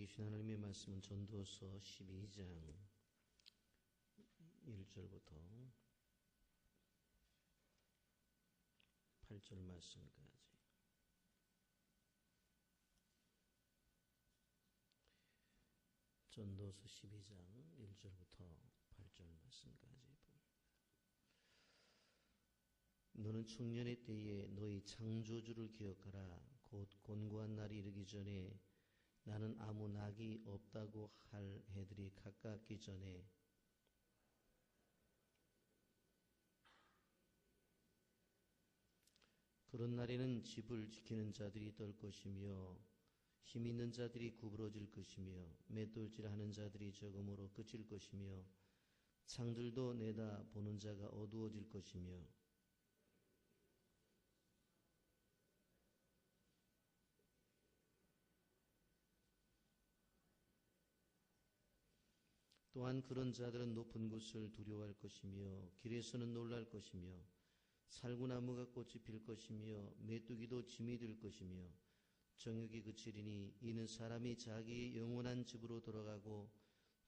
주신 하나님의 말씀은 전도서 12장 1절부터 8절 말씀까지. 전도서 12장 1절부터 8절 말씀까지 봅니다. 너는 청년의 때에 너희 창조주를 기억하라. 곧 곤고한 날이 이르기 전에 나는 아무 낙이 없다고 할 해들이 가깝기 전에 그런 날에는 집을 지키는 자들이 떨 것이며 힘 있는 자들이 구부러질 것이며 맷돌질하는 자들이 적음으로 그칠 것이며 창들도 내다보는 자가 어두워질 것이며 또한 그런 자들은 높은 곳을 두려워할 것이며 길에서는 놀랄 것이며 살구나무가 꽃이 필 것이며 메뚜기도 짐이 될 것이며 정욕이 그치리니 이는 사람이 자기의 영원한 집으로 돌아가고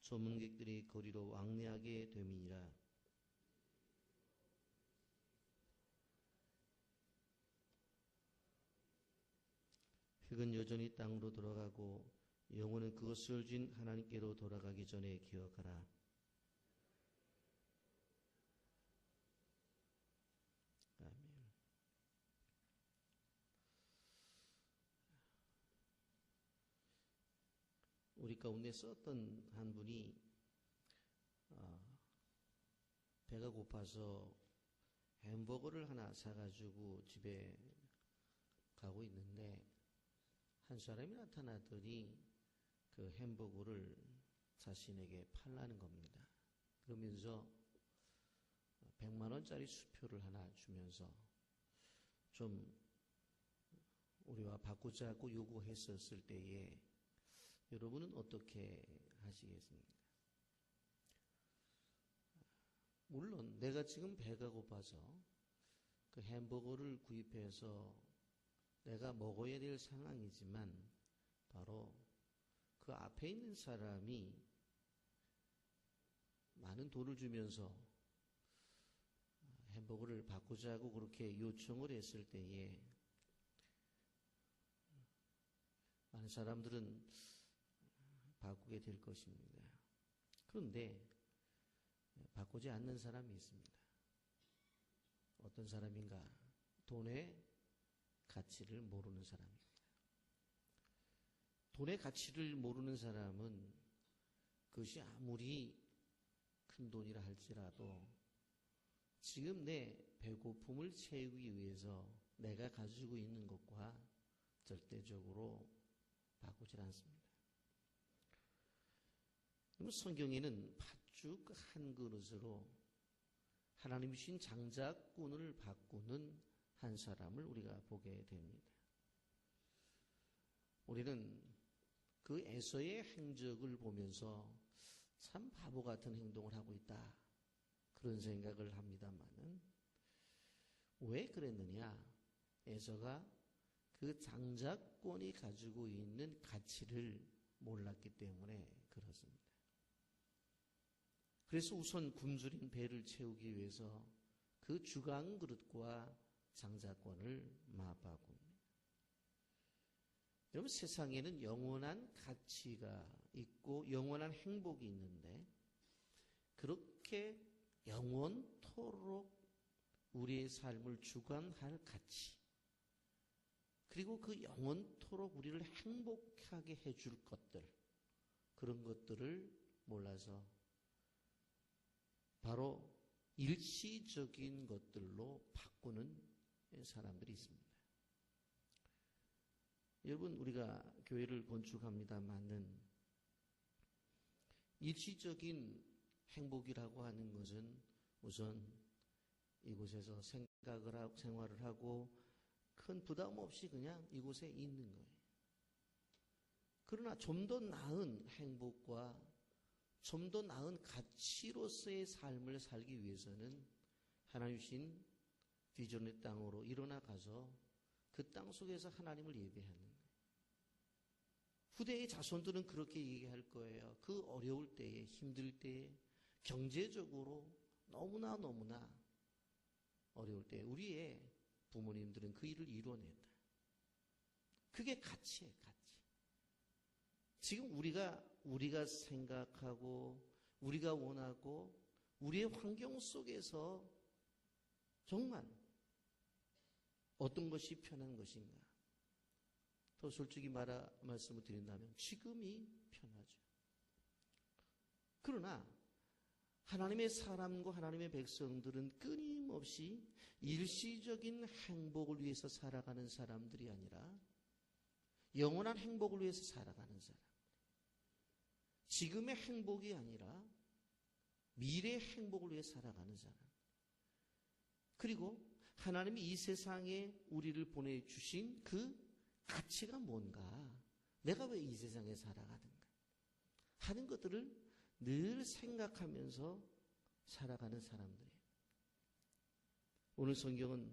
조문객들이 거리로 왕래하게 됨이니라. 흙은 여전히 땅으로 돌아가고 영혼은 그것을 진 하나님께로 돌아가기 전에 기억하라. 아멘. 우리 가운데 썼던 한 분이 배가 고파서 햄버거를 하나 사가지고 집에 가고 있는데 한 사람이 나타나더니 그 햄버거를 자신에게 팔라는 겁니다. 그러면서 100만 원짜리 수표를 하나 주면서 좀 우리와 바꾸자고 요구했었을 때에 여러분은 어떻게 하시겠습니까? 물론 내가 지금 배가 고파서 그 햄버거를 구입해서 내가 먹어야 될 상황이지만 바로 그 앞에 있는 사람이 많은 돈을 주면서 햄버거를 바꾸자고 그렇게 요청을 했을 때에 많은 사람들은 바꾸게 될 것입니다. 그런데 바꾸지 않는 사람이 있습니다. 어떤 사람인가? 돈의 가치를 모르는 사람입니다. 돈의 가치를 모르는 사람은 그것이 아무리 큰 돈이라 할지라도 지금 내 배고픔을 채우기 위해서 내가 가지고 있는 것과 절대적으로 바꾸질 않습니다. 성경에는 팥죽 한 그릇으로 하나님이 주신 장자꾼을 바꾸는 한 사람을 우리가 보게 됩니다. 우리는 그 에서의 행적을 보면서 참 바보 같은 행동을 하고 있다. 그런 생각을 합니다만은 왜 그랬느냐? 에서가 그 장자권이 가지고 있는 가치를 몰랐기 때문에 그렇습니다. 그래서 우선 굶주린 배를 채우기 위해서 그 주강 그릇과 장자권을 맞바꿉니다. 여러분, 세상에는 영원한 가치가 있고 영원한 행복이 있는데 그렇게 영원토록 우리의 삶을 주관할 가치, 그리고 그 영원토록 우리를 행복하게 해줄 것들, 그런 것들을 몰라서 바로 일시적인 것들로 바꾸는 사람들이 있습니다. 여러분, 우리가 교회를 건축합니다마는 일시적인 행복이라고 하는 것은 우선 이곳에서 생활을 하고 큰 부담 없이 그냥 이곳에 있는 거예요. 그러나 좀 더 나은 행복과 좀 더 나은 가치로서의 삶을 살기 위해서는 하나님 주신 비전의 땅으로 일어나 가서 그 땅 속에서 하나님을 예배하는 거예요. 후대의 자손들은 그렇게 얘기할 거예요. 그 어려울 때에, 힘들 때에, 경제적으로 너무나 어려울 때 우리의 부모님들은 그 일을 이뤄냈다. 그게 가치예요, 가치. 지금 우리가 생각하고 우리가 원하고 우리의 환경 속에서 정말 어떤 것이 편한 것인가? 더 솔직히 말씀을 드린다면 지금이 편하죠. 그러나 하나님의 사람과 하나님의 백성들은 끊임없이 일시적인 행복을 위해서 살아가는 사람들이 아니라 영원한 행복을 위해서 살아가는 사람. 지금의 행복이 아니라 미래의 행복을 위해 살아가는 사람. 그리고 하나님이 이 세상에 우리를 보내주신 그 가치가 뭔가, 내가 왜 이 세상에 살아가는가 하는 것들을 늘 생각하면서 살아가는 사람들이에요. 오늘 성경은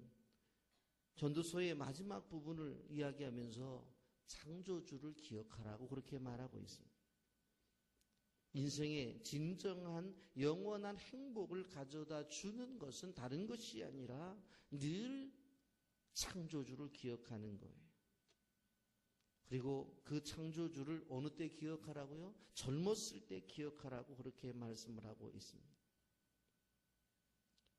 전도서의 마지막 부분을 이야기하면서 창조주를 기억하라고 그렇게 말하고 있습니다. 인생의 진정한 영원한 행복을 가져다 주는 것은 다른 것이 아니라 늘 창조주를 기억하는 거예요. 그리고 그 창조주를 어느 때 기억하라고요? 젊었을 때 기억하라고 그렇게 말씀을 하고 있습니다.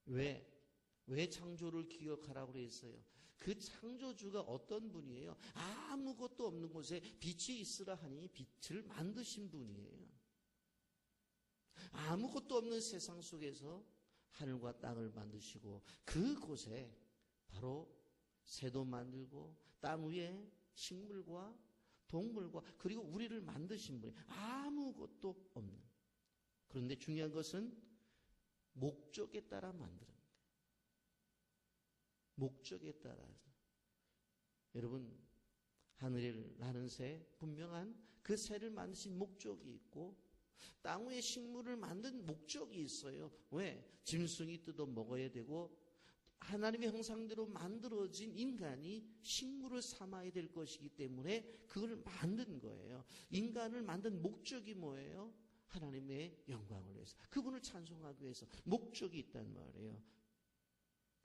왜 창조를 기억하라고 그랬어요? 그 창조주가 어떤 분이에요? 아무것도 없는 곳에 빛이 있으라 하니 빛을 만드신 분이에요. 아무것도 없는 세상 속에서 하늘과 땅을 만드시고 그곳에 바로 새도 만들고 땅 위에 식물과 동물과 그리고 우리를 만드신 분이 아무것도 없는. 그런데 중요한 것은 목적에 따라 만드는 거예요. 목적에 따라서. 여러분, 하늘에 나는 새, 분명한 그 새를 만드신 목적이 있고 땅 위에 식물을 만든 목적이 있어요. 왜? 짐승이 뜯어 먹어야 되고 하나님의 형상대로 만들어진 인간이 식물을 삼아야 될 것이기 때문에 그걸 만든 거예요. 인간을 만든 목적이 뭐예요? 하나님의 영광을 위해서, 그분을 찬송하기 위해서 목적이 있단 말이에요.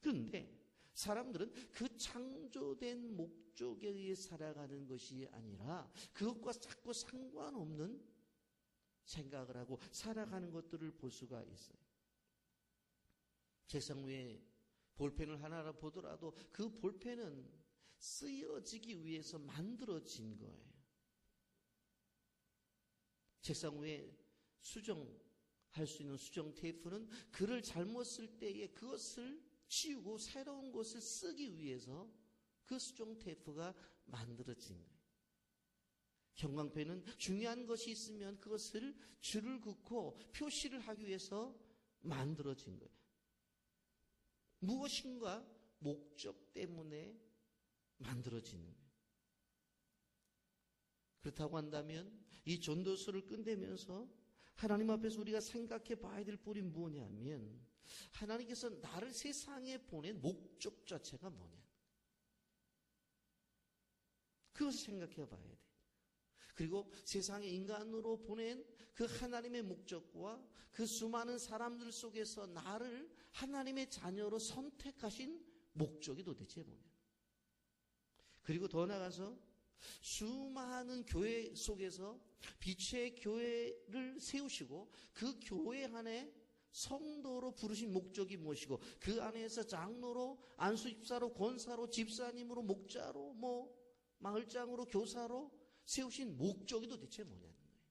그런데 사람들은 그 창조된 목적에 의해 살아가는 것이 아니라 그것과 자꾸 상관없는 생각을 하고 살아가는 것들을 볼 수가 있어요. 책상 위에 볼펜을 하나 보더라도 그 볼펜은 쓰여지기 위해서 만들어진 거예요. 책상 위에 수정할 수 있는 수정 테이프는 글을 잘못 쓸 때에 그것을 치우고 새로운 것을 쓰기 위해서 그 수정 테이프가 만들어진 거예요. 형광펜은 중요한 것이 있으면 그것을 줄을 긋고 표시를 하기 위해서 만들어진 거예요. 무엇인가 목적 때문에 만들어지는 거예요. 그렇다고 한다면 이 전도서를 끝내면서 하나님 앞에서 우리가 생각해 봐야 될 뿔이 뭐냐면 하나님께서 나를 세상에 보낸 목적 자체가 뭐냐. 그것을 생각해 봐야 돼. 그리고 세상에 인간으로 보낸 그 하나님의 목적과 그 수많은 사람들 속에서 나를 하나님의 자녀로 선택하신 목적이 도대체 뭐냐. 그리고 더 나아가서 수많은 교회 속에서 빛의 교회를 세우시고 그 교회 안에 성도로 부르신 목적이 무엇이고 그 안에서 장로로, 안수집사로, 권사로, 집사님으로, 목자로, 마을장으로, 교사로 세우신 목적이 도대체 뭐냐는 거예요.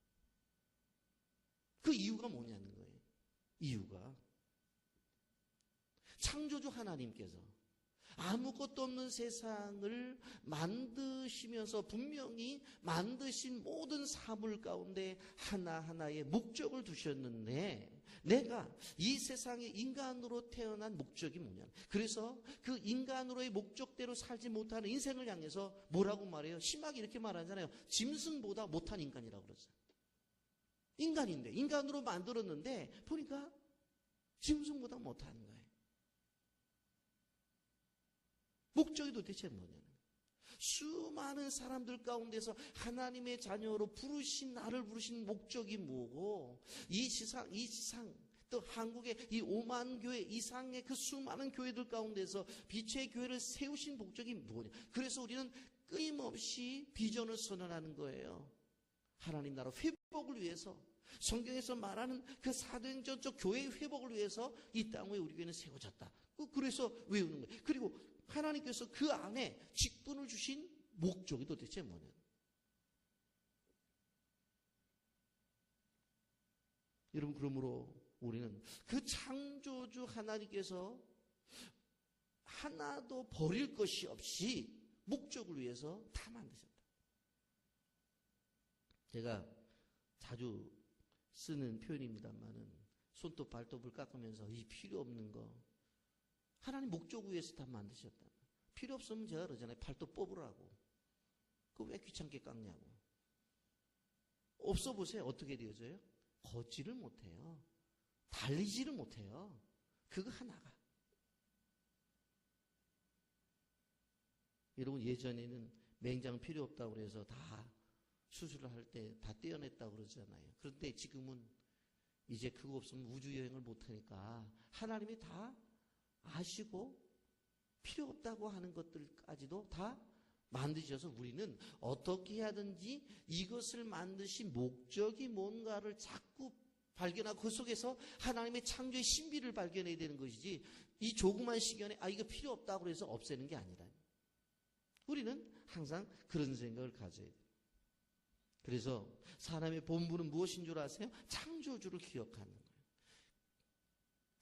그 이유가 뭐냐는 거예요. 이유가 창조주 하나님께서 아무것도 없는 세상을 만드시면서 분명히 만드신 모든 사물 가운데 하나하나의 목적을 두셨는데 내가 이 세상에 인간으로 태어난 목적이 뭐냐. 그래서 그 인간으로의 목적대로 살지 못하는 인생을 향해서 뭐라고 말해요? 심하게 이렇게 말하잖아요. 짐승보다 못한 인간이라고 그러죠. 인간인데 인간으로 만들었는데 보니까 짐승보다 못한 거예요. 목적이 도대체 뭐냐는 거예요. 수많은 사람들 가운데서 하나님의 자녀로 나를 부르신 목적이 뭐고, 이 지상, 또 한국의 이 5만 교회 이상의 그 수많은 교회들 가운데서 빛의 교회를 세우신 목적이 뭐냐. 그래서 우리는 끊임없이 비전을 선언하는 거예요. 하나님 나라 회복을 위해서, 성경에서 말하는 그 사도행전적 교회의 회복을 위해서 이 땅 위에 우리 교회는 세워졌다. 그래서 외우는 거예요. 그리고 하나님께서 그 안에 직분을 주신 목적이 도대체 뭐냐. 여러분, 그러므로 우리는 그 창조주 하나님께서 하나도 버릴 것이 없이 목적을 위해서 다 만드셨다. 제가 자주 쓰는 표현입니다만은 손톱 발톱을 깎으면서 이 필요 없는 거 하나님 목적 위해서 다 만드셨다. 필요 없으면 제가 그러잖아요. 발톱 뽑으라고. 그거 왜 귀찮게 깎냐고. 없어 보세요. 어떻게 되어져요? 걷지를 못해요. 달리지를 못해요. 그거 하나가. 여러분, 예전에는 맹장 필요 없다고 그래서 다 수술을 할 때 다 떼어냈다고 그러잖아요. 그런데 지금은 이제 그거 없으면 우주여행을 못하니까 하나님이 다 아시고 필요 없다고 하는 것들까지도 다 만드셔서 우리는 어떻게 하든지 이것을 만드신 목적이 뭔가를 자꾸 발견하고 그 속에서 하나님의 창조의 신비를 발견해야 되는 것이지, 이 조그만 시간에 이거 필요 없다고 해서 없애는 게 아니라, 우리는 항상 그런 생각을 가져야 돼요. 그래서 사람의 본분은 무엇인 줄 아세요? 창조주를 기억하는 거예요.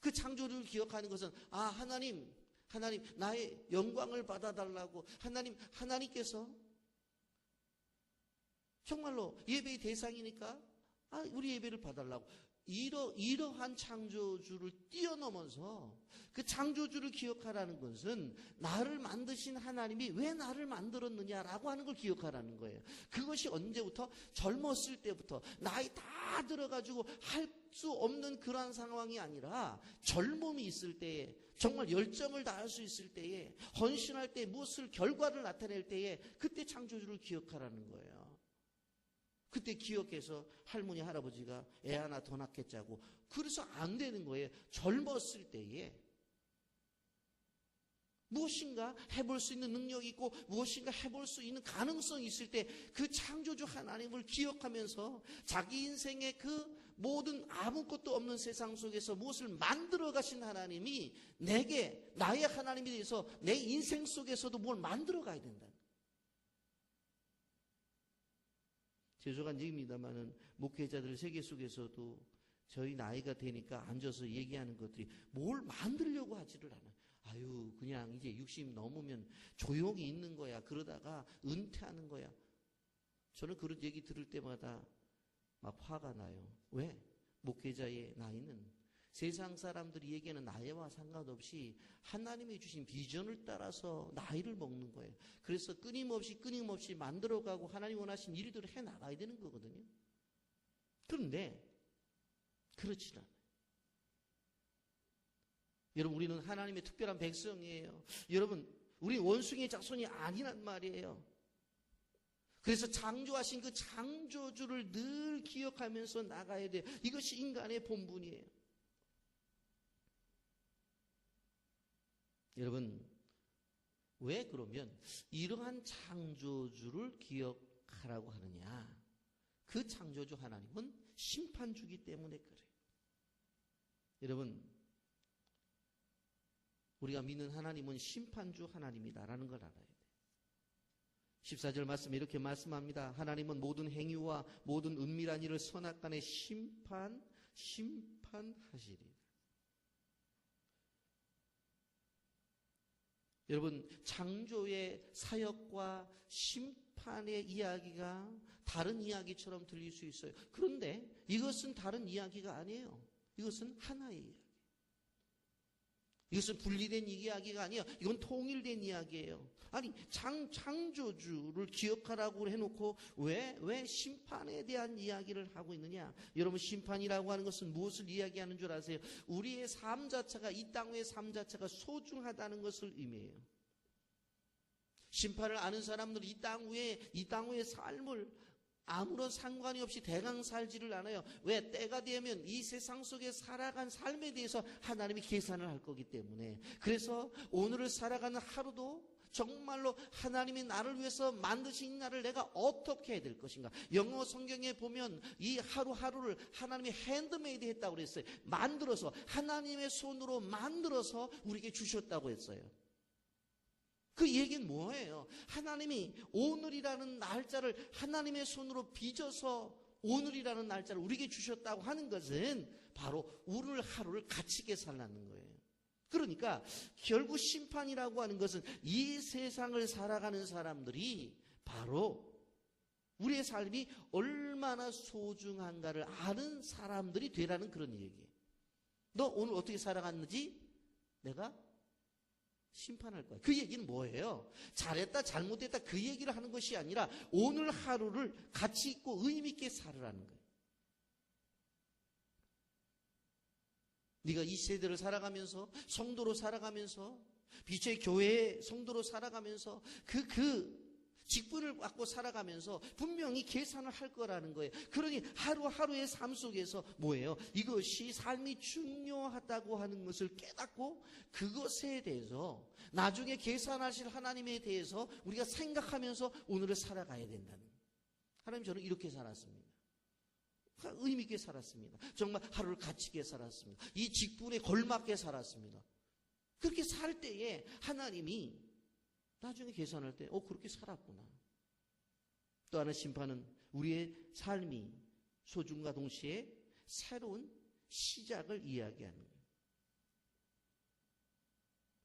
그 창조주를 기억하는 것은 하나님 나의 영광을 받아달라고, 하나님께서 정말로 예배의 대상이니까 우리 예배를 봐달라고, 이러한 창조주를 뛰어넘어서 그 창조주를 기억하라는 것은 나를 만드신 하나님이 왜 나를 만들었느냐라고 하는 걸 기억하라는 거예요. 그것이 언제부터? 젊었을 때부터. 나이 다 들어가지고 할 수 없는 그러한 상황이 아니라 젊음이 있을 때에, 정말 열정을 다할 수 있을 때에, 헌신할 때, 무엇을 결과를 나타낼 때에 그때 창조주를 기억하라는 거예요. 그때 기억해서 할머니 할아버지가 애 하나 더 낳겠자고, 그래서 안 되는 거예요. 젊었을 때에 무엇인가 해볼 수 있는 능력이 있고 무엇인가 해볼 수 있는 가능성이 있을 때 그 창조주 하나님을 기억하면서 자기 인생의 그 모든 아무것도 없는 세상 속에서 무엇을 만들어 가신 하나님이 내게, 나의 하나님이 돼서 내 인생 속에서도 뭘 만들어 가야 된다. 죄송한 얘기입니다만은 목회자들 세계 속에서도 저희 나이가 되니까 앉아서 얘기하는 것들이 뭘 만들려고 하지를 않아요. 그냥 이제 60 넘으면 조용히 있는 거야. 그러다가 은퇴하는 거야. 저는 그런 얘기 들을 때마다 막 화가 나요. 왜? 목회자의 나이는 세상 사람들이 얘기하는 나이와 상관없이 하나님이 주신 비전을 따라서 나이를 먹는 거예요. 그래서 끊임없이 만들어가고 하나님 원하신 일들을 해나가야 되는 거거든요. 그런데 그렇지 않아요. 여러분, 우리는 하나님의 특별한 백성이에요. 여러분, 우리 원숭이의 자손이 아니란 말이에요. 그래서 창조하신 그 창조주를 늘 기억하면서 나가야 돼요. 이것이 인간의 본분이에요. 여러분, 왜 그러면 이러한 창조주를 기억하라고 하느냐? 그 창조주 하나님은 심판주기 때문에 그래요. 여러분, 우리가 믿는 하나님은 심판주 하나님이다라는 걸 알아야 돼요. 14절 말씀에 이렇게 말씀합니다. 하나님은 모든 행위와 모든 은밀한 일을 선악간에 심판하시리. 여러분, 창조의 사역과 심판의 이야기가 다른 이야기처럼 들릴 수 있어요. 그런데 이것은 다른 이야기가 아니에요. 이것은 하나의 이야기. 이것은 분리된 이야기가 아니에요. 이건 통일된 이야기예요. 아니, 창조주를 기억하라고 해놓고 왜 심판에 대한 이야기를 하고 있느냐? 여러분, 심판이라고 하는 것은 무엇을 이야기하는 줄 아세요? 우리의 삶 자체가, 이 땅의 삶 자체가 소중하다는 것을 의미해요. 심판을 아는 사람들은 이 땅 위의 삶을 아무런 상관이 없이 대강 살지를 않아요. 왜? 때가 되면 이 세상 속에 살아간 삶에 대해서 하나님이 계산을 할 거기 때문에. 그래서 오늘을 살아가는 하루도 정말로 하나님이 나를 위해서 만드신 나를 내가 어떻게 해야 될 것인가. 영어 성경에 보면 이 하루하루를 하나님이 핸드메이드 했다고 그랬어요. 만들어서, 하나님의 손으로 만들어서 우리에게 주셨다고 했어요. 그 얘기는 뭐예요? 하나님이 오늘이라는 날짜를 하나님의 손으로 빚어서 오늘이라는 날짜를 우리에게 주셨다고 하는 것은 바로 오늘 하루를 가치 있게 살라는 거예요. 그러니까 결국 심판이라고 하는 것은 이 세상을 살아가는 사람들이 바로 우리의 삶이 얼마나 소중한가를 아는 사람들이 되라는 그런 얘기예요. 너 오늘 어떻게 살아갔는지 내가 심판할 거야. 그 얘기는 뭐예요? 잘했다 잘못했다 그 얘기를 하는 것이 아니라 오늘 하루를 가치 있고 의미 있게 살으라는 거예요. 네가 이 세대를 살아가면서, 성도로 살아가면서, 빛의 교회의 성도로 살아가면서 그 직분을 갖고 살아가면서 분명히 계산을 할 거라는 거예요. 그러니 하루하루의 삶 속에서 뭐예요? 이것이 삶이 중요하다고 하는 것을 깨닫고 그것에 대해서 나중에 계산하실 하나님에 대해서 우리가 생각하면서 오늘을 살아가야 된다는 거예요. 하나님, 저는 이렇게 살았습니다. 의미 있게 살았습니다. 정말 하루를 가치 있게 살았습니다. 이 직분에 걸맞게 살았습니다. 그렇게 살 때에 하나님이 나중에 계산할 때 그렇게 살았구나. 또 하나 심판은 우리의 삶이 소중과 동시에 새로운 시작을 이야기하는 거예요.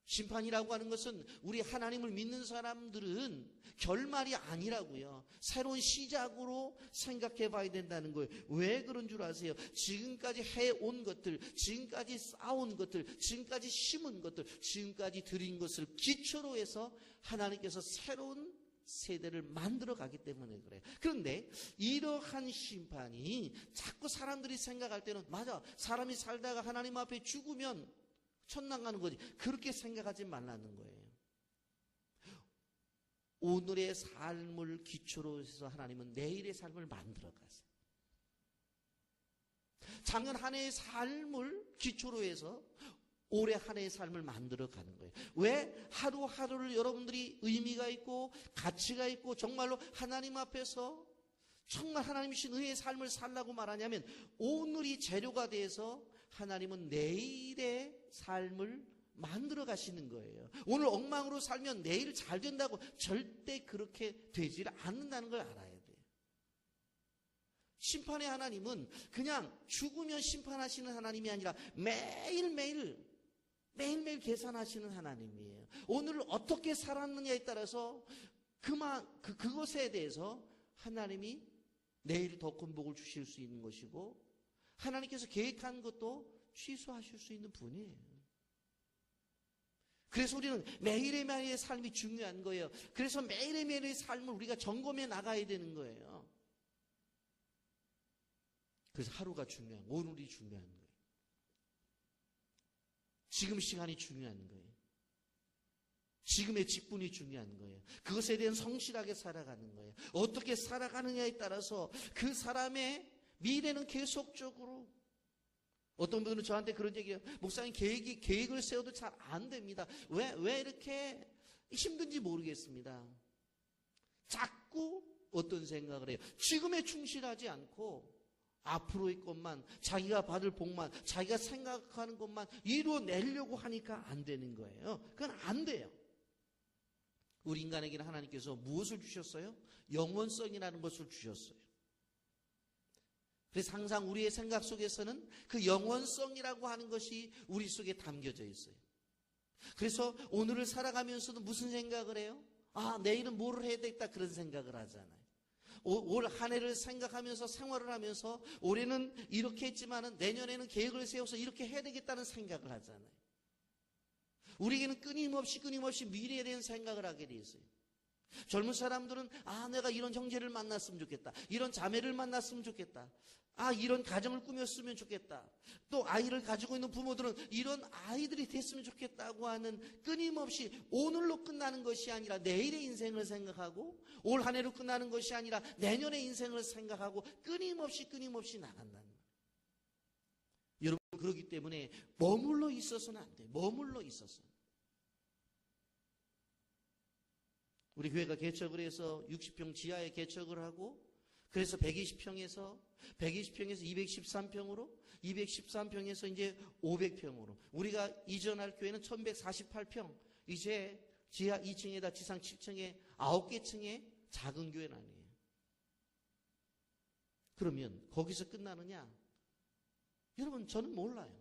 심판이라고 하는 것은 우리 하나님을 믿는 사람들은 결말이 아니라고요. 새로운 시작으로 생각해 봐야 된다는 거예요. 왜 그런 줄 아세요? 지금까지 해온 것들, 지금까지 쌓아온 것들, 지금까지 심은 것들, 지금까지 드린 것을 기초로 해서 하나님께서 새로운 세대를 만들어 가기 때문에 그래요. 그런데 이러한 심판이 자꾸 사람들이 생각할 때는 맞아, 사람이 살다가 하나님 앞에 죽으면 천당 가는 거지. 그렇게 생각하지 말라는 거예요. 오늘의 삶을 기초로 해서 하나님은 내일의 삶을 만들어 가세요. 작년 한 해의 삶을 기초로 해서 올해 한 해의 삶을 만들어 가는 거예요. 왜? 하루하루를 여러분들이 의미가 있고 가치가 있고 정말로 하나님 앞에서 정말 하나님이신 의의 삶을 살라고 말하냐면 오늘이 재료가 돼서 하나님은 내일의 삶을 만들어 가시는 거예요. 오늘 엉망으로 살면 내일 잘 된다고 절대 그렇게 되질 않는다는 걸 알아야 돼요. 심판의 하나님은 그냥 죽으면 심판하시는 하나님이 아니라 매일매일 계산하시는 하나님이에요. 오늘 어떻게 살았느냐에 따라서 그것에 대해서 하나님이 내일 더 큰 복을 주실 수 있는 것이고 하나님께서 계획한 것도 취소하실 수 있는 분이에요. 그래서 우리는 매일의 삶이 중요한 거예요. 그래서 매일의 삶을 우리가 점검해 나가야 되는 거예요. 그래서 하루가 중요한 거예요. 오늘이 중요한 거예요. 지금 시간이 중요한 거예요. 지금의 직분이 중요한 거예요. 그것에 대한 성실하게 살아가는 거예요. 어떻게 살아가느냐에 따라서 그 사람의 미래는 계속적으로 어떤 분들은 저한테 그런 얘기해요. 목사님 계획을 세워도 잘 안 됩니다. 왜 이렇게 힘든지 모르겠습니다. 자꾸 어떤 생각을 해요. 지금에 충실하지 않고 앞으로의 것만, 자기가 받을 복만, 자기가 생각하는 것만 이루어내려고 하니까 안 되는 거예요. 그건 안 돼요. 우리 인간에게는 하나님께서 무엇을 주셨어요? 영원성이라는 것을 주셨어요. 그래서 항상 우리의 생각 속에서는 그 영원성이라고 하는 것이 우리 속에 담겨져 있어요. 그래서 오늘을 살아가면서도 무슨 생각을 해요? 내일은 뭘 해야 되겠다 그런 생각을 하잖아요. 올 한 해를 생각하면서 생활을 하면서 올해는 이렇게 했지만은 내년에는 계획을 세워서 이렇게 해야 되겠다는 생각을 하잖아요. 우리에게는 끊임없이 미래에 대한 생각을 하게 돼 있어요. 젊은 사람들은 내가 이런 형제를 만났으면 좋겠다. 이런 자매를 만났으면 좋겠다. 이런 가정을 꾸몄으면 좋겠다. 또 아이를 가지고 있는 부모들은 이런 아이들이 됐으면 좋겠다고 하는 끊임없이 오늘로 끝나는 것이 아니라 내일의 인생을 생각하고 올 한 해로 끝나는 것이 아니라 내년의 인생을 생각하고 끊임없이 나간다는 거예요. 여러분 그렇기 때문에 머물러 있어서는 안 돼요. 머물러 있어서는. 우리 교회가 개척을 해서 60평 지하에 개척을 하고 그래서 120평에서 213평으로 213평에서 이제 500평으로 우리가 이전할 교회는 1148평 이제 지하 2층에다 지상 7층에 9개 층의 작은 교회는 아니에요. 그러면 거기서 끝나느냐? 여러분 저는 몰라요.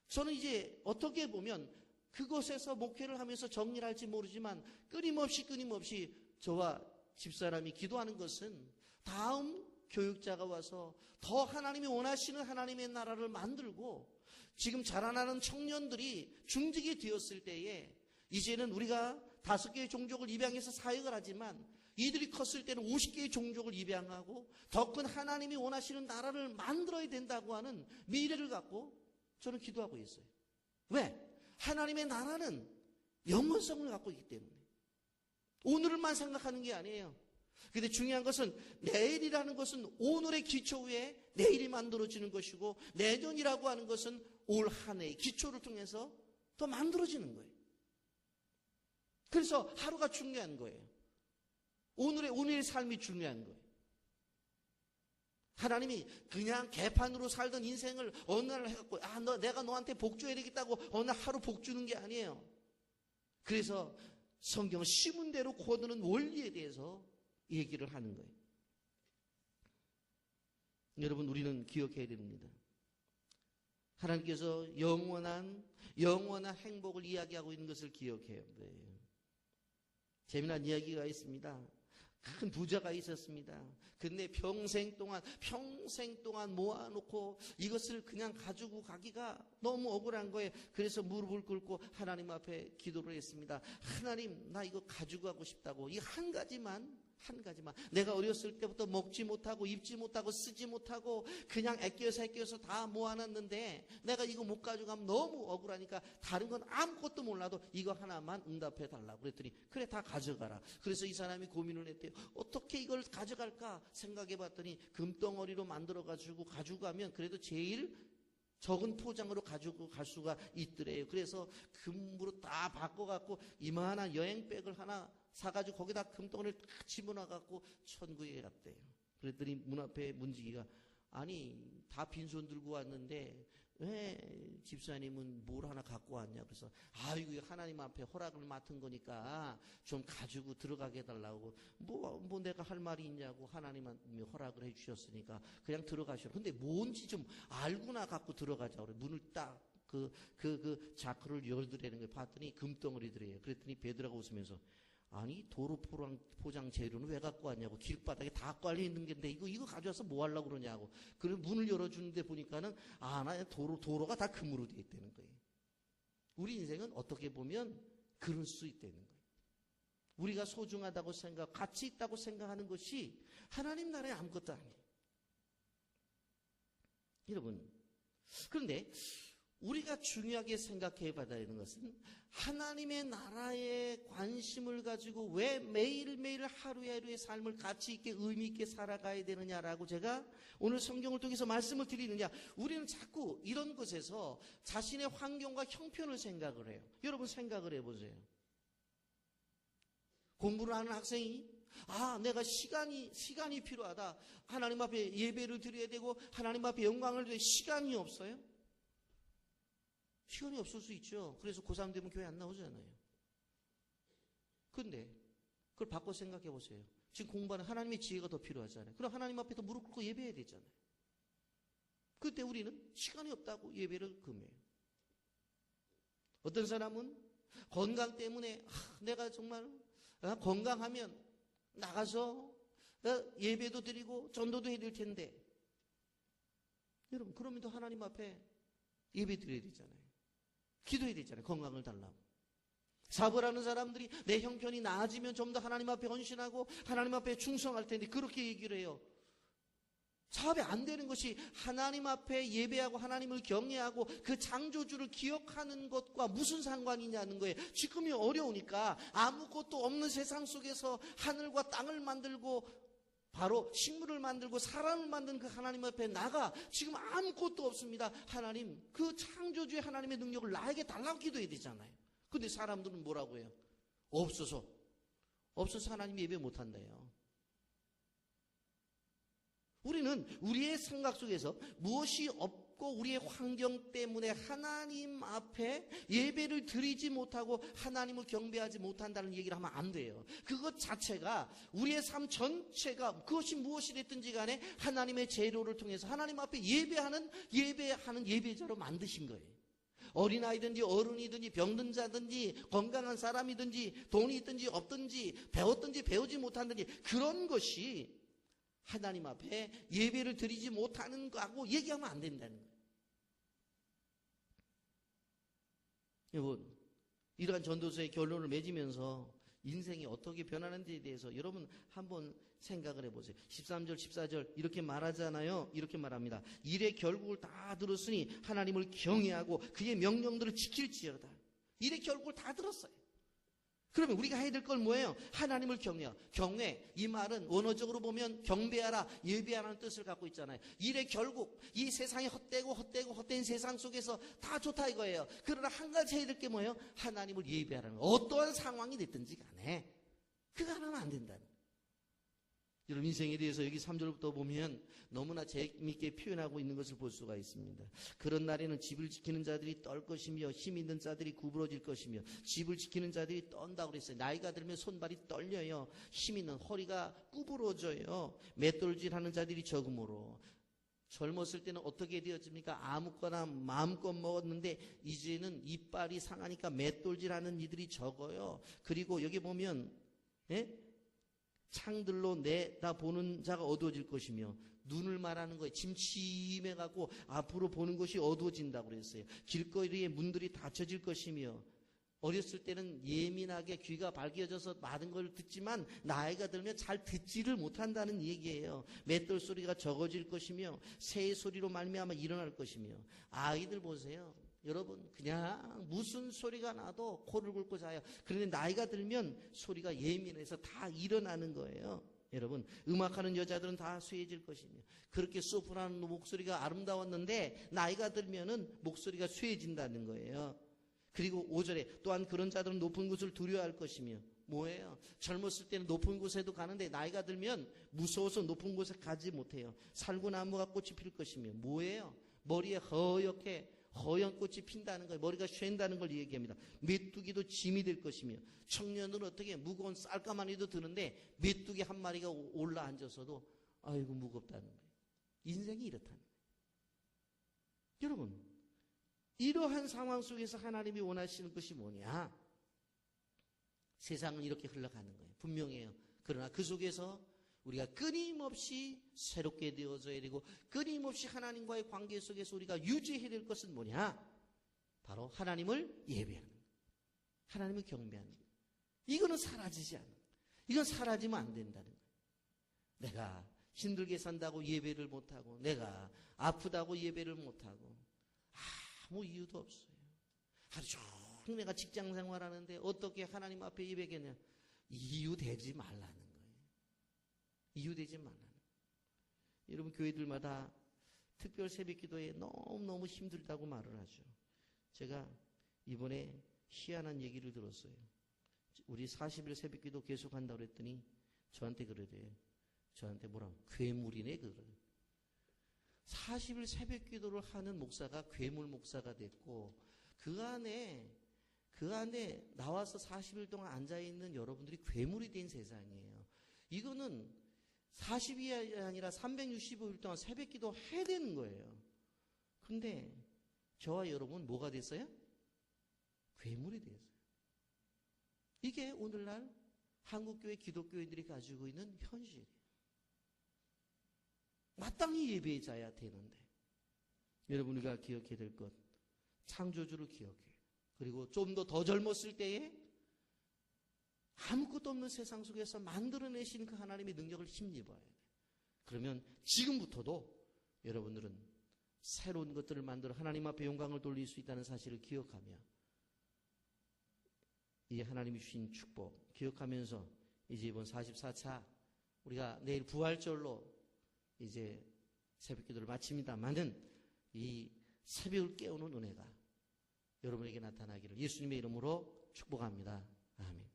저는 이제 어떻게 보면 그곳에서 목회를 하면서 정리를 할지 모르지만 끊임없이 저와 집사람이 기도하는 것은 다음 교육자가 와서 더 하나님이 원하시는 하나님의 나라를 만들고 지금 자라나는 청년들이 중직이 되었을 때에 이제는 우리가 5개의 종족을 입양해서 사역을 하지만 이들이 컸을 때는 50개의 종족을 입양하고 더 큰 하나님이 원하시는 나라를 만들어야 된다고 하는 미래를 갖고 저는 기도하고 있어요. 왜? 하나님의 나라는 영원성을 갖고 있기 때문에 오늘만 생각하는 게 아니에요. 근데 중요한 것은 내일이라는 것은 오늘의 기초 위에 내일이 만들어지는 것이고 내년이라고 하는 것은 올 한 해의 기초를 통해서 더 만들어지는 거예요. 그래서 하루가 중요한 거예요. 오늘의 삶이 중요한 거예요. 하나님이 그냥 개판으로 살던 인생을 어느 날 해갖고 내가 너한테 복 줘야 되겠다고 어느 날 하루 복 주는 게 아니에요. 그래서 성경은 심은 대로 거두는 원리에 대해서 얘기를 하는 거예요. 여러분 우리는 기억해야 됩니다. 하나님께서 영원한 행복을 이야기하고 있는 것을 기억해야 돼요. 재미난 이야기가 있습니다. 큰 부자가 있었습니다. 근데 평생 동안 모아놓고 이것을 그냥 가지고 가기가 너무 억울한 거예요. 그래서 무릎을 꿇고 하나님 앞에 기도를 했습니다. 하나님, 나 이거 가지고 가고 싶다고. 이 한 가지만 내가 어렸을 때부터 먹지 못하고 입지 못하고 쓰지 못하고 그냥 아껴서 다 모아놨는데 내가 이거 못 가져가면 너무 억울하니까 다른 건 아무것도 몰라도 이거 하나만 응답해 달라고 그랬더니 그래 다 가져가라. 그래서 이 사람이 고민을 했대요. 어떻게 이걸 가져갈까 생각해 봤더니 금덩어리로 만들어 가지고 가면 그래도 제일 적은 포장으로 가지고 갈 수가 있더래요. 그래서 금으로 다 바꿔갖고 이만한 여행백을 하나 사가지고 거기다 금덩어리를 딱 집어넣어갖고 천국에 갔대요. 그랬더니 문 앞에 문지기가 아니 다 빈손 들고 왔는데 왜 집사님은 뭘 하나 갖고 왔냐. 그래서 이거 하나님 앞에 허락을 맡은 거니까 좀 가지고 들어가게 해달라고. 뭐 내가 할 말이 있냐고. 하나님이 허락을 해주셨으니까 그냥 들어가시오. 근데 뭔지 좀 알고나 갖고 들어가자고 그래. 문을 딱 그 자크를 열더라는 걸 봤더니 금덩어리들이에요. 그랬더니 베드로가 웃으면서 아니 도로 포장 재료는 왜 갖고 왔냐고. 길바닥에 다 깔려 있는 건데 이거 가져와서 뭐 하려고 그러냐고. 그래서 문을 열어주는데 보니까는 나 도로가 다 금으로 되어 있다는 거예요. 우리 인생은 어떻게 보면 그럴 수 있다는 거예요. 우리가 소중하다고 가치 있다고 생각하는 것이 하나님 나라의 아무것도 아니에요. 여러분, 그런데 우리가 중요하게 생각해 봐야 하는 것은 하나님의 나라에 관심을 가지고 왜 매일매일 하루하루의 삶을 가치 있게 의미 있게 살아가야 되느냐라고 제가 오늘 성경을 통해서 말씀을 드리느냐. 우리는 자꾸 이런 것에서 자신의 환경과 형편을 생각을 해요. 여러분 생각을 해보세요. 공부를 하는 학생이 내가 시간이 필요하다. 하나님 앞에 예배를 드려야 되고 하나님 앞에 영광을 드려야 시간이 없어요? 시간이 없을 수 있죠. 그래서 고3 되면 교회 안 나오잖아요. 근데 그걸 바꿔 생각해 보세요. 지금 공부하는 하나님의 지혜가 더 필요하잖아요. 그럼 하나님 앞에 더 무릎 꿇고 예배해야 되잖아요. 그때 우리는 시간이 없다고 예배를 금해요. 어떤 사람은 건강 때문에 내가 정말 건강하면 나가서 예배도 드리고 전도도 해야 될 텐데 여러분 그러면 또 하나님 앞에 예배 드려야 되잖아요. 기도해야 되잖아요. 건강을 달라고. 사업하는 사람들이 내 형편이 나아지면 좀 더 하나님 앞에 헌신하고 하나님 앞에 충성할 텐데 그렇게 얘기를 해요. 사업이 안 되는 것이 하나님 앞에 예배하고 하나님을 경외하고 그 창조주를 기억하는 것과 무슨 상관이냐는 거예요. 지금이 어려우니까 아무것도 없는 세상 속에서 하늘과 땅을 만들고 바로 식물을 만들고 사람을 만든 그 하나님 앞에 나가 지금 아무것도 없습니다. 하나님, 그 창조주의 하나님의 능력을 나에게 달라고 기도해야 되잖아요. 근데 사람들은 뭐라고 해요? 없어서 하나님 예배 못한대요. 우리는 우리의 생각 속에서 무엇이 없고 우리의 환경 때문에 하나님 앞에 예배를 드리지 못하고 하나님을 경배하지 못한다는 얘기를 하면 안 돼요. 그것 자체가 우리의 삶 전체가 그것이 무엇이 됐든지 간에 하나님의 재료를 통해서 하나님 앞에 예배하는 예배자로 만드신 거예요. 어린아이든지 어른이든지 병든 자든지 건강한 사람이든지 돈이 있든지 없든지 배웠든지 배우지 못하든지 그런 것이 하나님 앞에 예배를 드리지 못하는 거하고 얘기하면 안 된다는 거예요. 여러분, 이러한 전도서의 결론을 맺으면서 인생이 어떻게 변하는지에 대해서 여러분 한번 생각을 해보세요. 13절 14절 이렇게 말하잖아요. 이렇게 말합니다. 일의 결국을 다 들었으니 하나님을 경외하고 그의 명령들을 지킬지어다. 일의 결국을 다 들었어요. 그러면 우리가 해야 될 건 뭐예요? 하나님을 경외하라. 경외, 이 말은 원어적으로 보면 경배하라, 예배하라는 뜻을 갖고 있잖아요. 일의 결국, 이 세상이 헛된 세상 속에서 다 좋다 이거예요. 그러나 한 가지 해야 될 게 뭐예요? 하나님을 예배하라는 거예요. 어떠한 상황이 됐든지 간에 그거 하나는 안 된다는 거예요. 여러분 인생에 대해서 여기 3절부터 보면 너무나 재미있게 표현하고 있는 것을 볼 수가 있습니다. 그런 날에는 집을 지키는 자들이 떨 것이며 힘 있는 자들이 구부러질 것이며 집을 지키는 자들이 떤다고 그랬어요. 나이가 들면 손발이 떨려요. 힘 있는 허리가 구부러져요. 맷돌질하는 자들이 적음으로. 젊었을 때는 어떻게 되었습니까? 아무거나 마음껏 먹었는데 이제는 이빨이 상하니까 맷돌질하는 이들이 적어요. 그리고 여기 보면 창들로 내다보는 자가 어두워질 것이며 눈을 말하는 거예요. 침침해갖고 앞으로 보는 것이 어두워진다고 그랬어요. 길거리에 문들이 닫혀질 것이며 어렸을 때는 예민하게 귀가 밝혀져서 많은 걸 듣지만 나이가 들면 잘 듣지를 못한다는 얘기예요. 맷돌 소리가 적어질 것이며 새 소리로 말미암아 일어날 것이며 아이들 보세요. 여러분 그냥 무슨 소리가 나도 코를 굴고 자요. 그런데 나이가 들면 소리가 예민해서 다 일어나는 거예요. 여러분 음악하는 여자들은 다 쇠해질 것이며 그렇게 소프라노 목소리가 아름다웠는데 나이가 들면은 목소리가 쇠해진다는 거예요. 그리고 5절에 또한 그런 자들은 높은 곳을 두려워할 것이며 뭐예요? 젊었을 때는 높은 곳에도 가는데 나이가 들면 무서워서 높은 곳에 가지 못해요. 살구나무가 꽃이 필 것이며 뭐예요? 머리에 허연 꽃이 핀다는 거예요. 머리가 쉔다는 걸 얘기합니다. 메뚜기도 짐이 될 것이며 청년들은 어떻게 무거운 쌀가마니도 드는데 메뚜기 한 마리가 올라앉아서도 아이고 무겁다는 거예요. 인생이 이렇다는 거예요. 여러분 이러한 상황 속에서 하나님이 원하시는 것이 뭐냐? 세상은 이렇게 흘러가는 거예요. 분명해요. 그러나 그 속에서 우리가 끊임없이 새롭게 되어져야 되고 끊임없이 하나님과의 관계 속에서 우리가 유지해야 될 것은 뭐냐? 바로 하나님을 예배하는 거예요. 하나님을 경배하는 거예요. 이거는 사라지지 않는 거예요. 이건 사라지면 안 된다는 거예요. 내가 힘들게 산다고 예배를 못하고 내가 아프다고 예배를 못하고 아무 이유도 없어요. 하루 종일 내가 직장 생활하는데 어떻게 하나님 앞에 예배겠냐? 이유 되지 말라는 거예요. 이유 되지 말라는 거예요. 여러분 교회들마다 특별 새벽기도에 너무너무 힘들다고 말을 하죠. 제가 이번에 희한한 얘기를 들었어요. 우리 40일 새벽기도 계속한다고 그랬더니 저한테 그러대요. 저한테 뭐라고? 괴물이네 그걸. 40일 새벽 기도를 하는 목사가 괴물 목사가 됐고 그 안에 나와서 40일 동안 앉아있는 여러분들이 괴물이 된 세상이에요. 이거는 40일이 아니라 365일 동안 새벽 기도 해야 되는 거예요. 근데 저와 여러분 뭐가 됐어요? 괴물이 됐어요. 이게 오늘날 한국교회 기독교인들이 가지고 있는 현실이에요. 마땅히 예배자야 되는데 여러분 우리가 기억해야 될 것 창조주를 기억해요. 그리고 좀 더 젊었을 때에 아무것도 없는 세상 속에서 만들어내신 그 하나님의 능력을 힘입어야 돼요. 그러면 지금부터도 여러분들은 새로운 것들을 만들어 하나님 앞에 영광을 돌릴 수 있다는 사실을 기억하며 이 하나님이 주신 축복 기억하면서 이제 이번 44차 우리가 내일 부활절로 이제 새벽 기도를 마칩니다만은 이 새벽을 깨우는 은혜가 여러분에게 나타나기를 예수님의 이름으로 축복합니다. 아멘.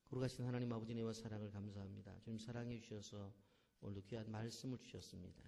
거룩하신 하나님 아버지 은혜와 사랑을 감사합니다. 주님 사랑해 주셔서 오늘도 귀한 말씀을 주셨습니다.